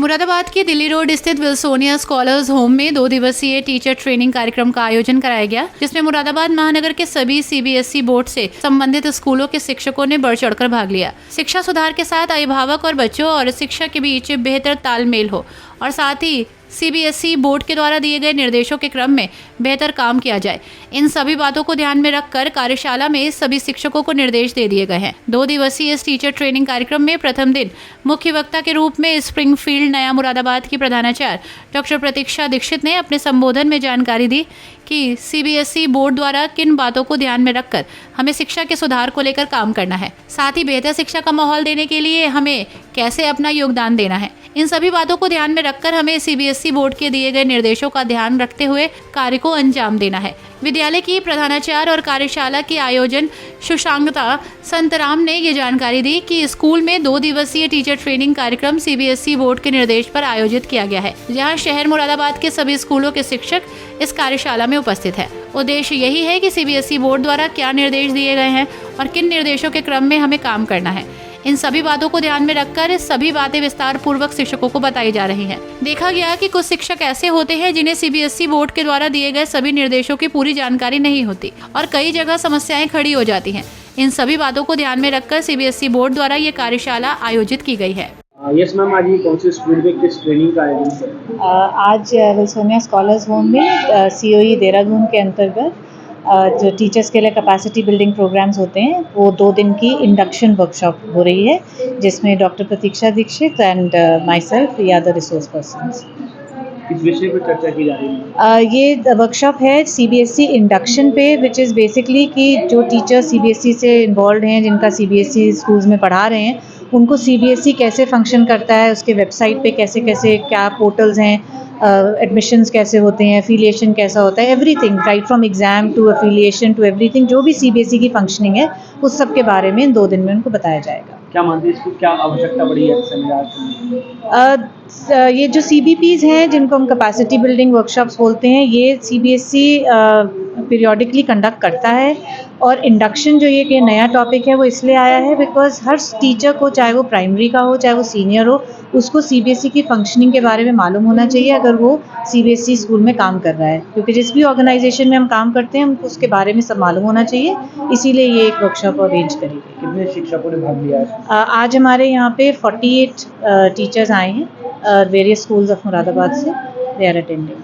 मुरादाबाद के दिल्ली रोड स्थित Wilsonia scholars home में 2 दिवसीय टीचर ट्रेनिंग कार्यक्रम का आयोजन कराया गया, जिसमें मुरादाबाद महानगर के सभी सीबीएसई बोर्ड से संबंधित स्कूलों के शिक्षकों ने बढ़ चढ़कर भाग लिया। शिक्षा सुधार के साथ अभिभावक और बच्चों और शिक्षक के बीच बेहतर तालमेल हो और साथ ही सीबीएसई बोर्ड के द्वारा दिए गए निर्देशों के क्रम में बेहतर काम किया जाए। इन सभी बातों को ध्यान में रखकर कार्यशाला में सभी शिक्षकों को निर्देश दे दिए गए हैं। 2 दिवसीय इस टीचर ट्रेनिंग कार्यक्रम में प्रथम दिन मुख्य वक्ता के रूप में स्प्रिंगफील्ड नया मुरादाबाद की प्रधानाचार्य डॉक्टर प्रतीक्षा दीक्षित ने अपने संबोधन में जानकारी दी कि सीबीएसई बोर्ड द्वारा किन बातों को ध्यान में रखकर हमें शिक्षा के सुधार को लेकर काम करना है, साथ ही बेहतर शिक्षा का माहौल देने के लिए हमें कैसे अपना योगदान देना है। इन सभी बातों को ध्यान में रखकर हमें सीबीएसई बोर्ड के दिए गए निर्देशों का ध्यान रखते हुए कार्य को अंजाम देना है। विद्यालय की प्रधानाचार्य और कार्यशाला की आयोजन सुशांगता संतराम ने ये जानकारी दी कि स्कूल में 2 दिवसीय टीचर ट्रेनिंग कार्यक्रम सीबीएसई बोर्ड के निर्देश पर आयोजित किया गया है, जहां शहर मुरादाबाद के सभी स्कूलों के शिक्षक इस कार्यशाला में उपस्थित है। उद्देश्य यही है कि सीबीएसई बोर्ड द्वारा क्या निर्देश दिए गए हैं और किन निर्देशों के क्रम में हमें काम करना है। इन सभी बातों को ध्यान में रखकर सभी बातें विस्तार पूर्वक शिक्षकों को बताई जा रही हैं। देखा गया कि कुछ शिक्षक ऐसे होते हैं जिन्हें सीबीएसई बोर्ड के द्वारा दिए गए सभी निर्देशों की पूरी जानकारी नहीं होती और कई जगह समस्याएं खड़ी हो जाती हैं। इन सभी बातों को ध्यान में रखकर सीबीएसई बोर्ड द्वारा ये कार्यशाला आयोजित की गई है। यस मैम, आज ये कौन से स्कूल में किस ट्रेनिंग का आयोजन है? आज विल्सोनिया स्कॉलर्स होम में सीओई देहरादून के अंतर्गत जो टीचर्स के लिए कैपेसिटी बिल्डिंग प्रोग्राम्स होते हैं, वो 2 दिन की इंडक्शन वर्कशॉप हो रही है, जिसमें doctor Pratiksha Dikshit and myself we are the resource persons. किस विषय पर चर्चा की जा रही है? ये वर्कशॉप है सीबीएसई इंडक्शन पे, विच इज़ बेसिकली कि जो टीचर सीबीएसई से इन्वॉल्व हैं, जिनका सीबीएसई स्कूल्स में पढ़ा रहे हैं, उनको सीबीएसई कैसे फंक्शन करता है, उसके वेबसाइट पे कैसे कैसे क्या पोर्टल्स हैं, एडमिशन्स कैसे होते हैं, एफिलिएशन कैसा होता है, everything right from exam to affiliation to everything, जो भी सीबीएसई की फंक्शनिंग है उस सब के बारे में इन 2 दिन में उनको बताया जाएगा। क्या मानते हैं इसकी क्या आवश्यकता पड़ी है सेमिनार? ये जो सीबीपीज़ हैं, जिनको हम कैपेसिटी बिल्डिंग वर्कशॉप्स बोलते हैं, ये सीबीएसई पीरियोडिकली कंडक्ट करता है। और इंडक्शन जो ये नया टॉपिक है वो इसलिए आया है बिकॉज हर टीचर को, चाहे वो प्राइमरी का हो चाहे वो सीनियर हो, उसको सीबीएसई की फंक्शनिंग के बारे में मालूम होना चाहिए अगर वो सीबीएसई स्कूल में काम कर रहा है, क्योंकि जिस भी ऑर्गेनाइजेशन में हम काम करते हैं हमको उसके बारे में सब मालूम होना चाहिए। इसीलिए ये एक वर्कशॉप अरेंज करी गई। कितने शिक्षकों ने भाग लिया है? आज हमारे यहाँ पे 48 टीचर्स आए हैं वेरियस स्कूल्स ऑफ मुरादाबाद से, दे आर अटेंडिंग।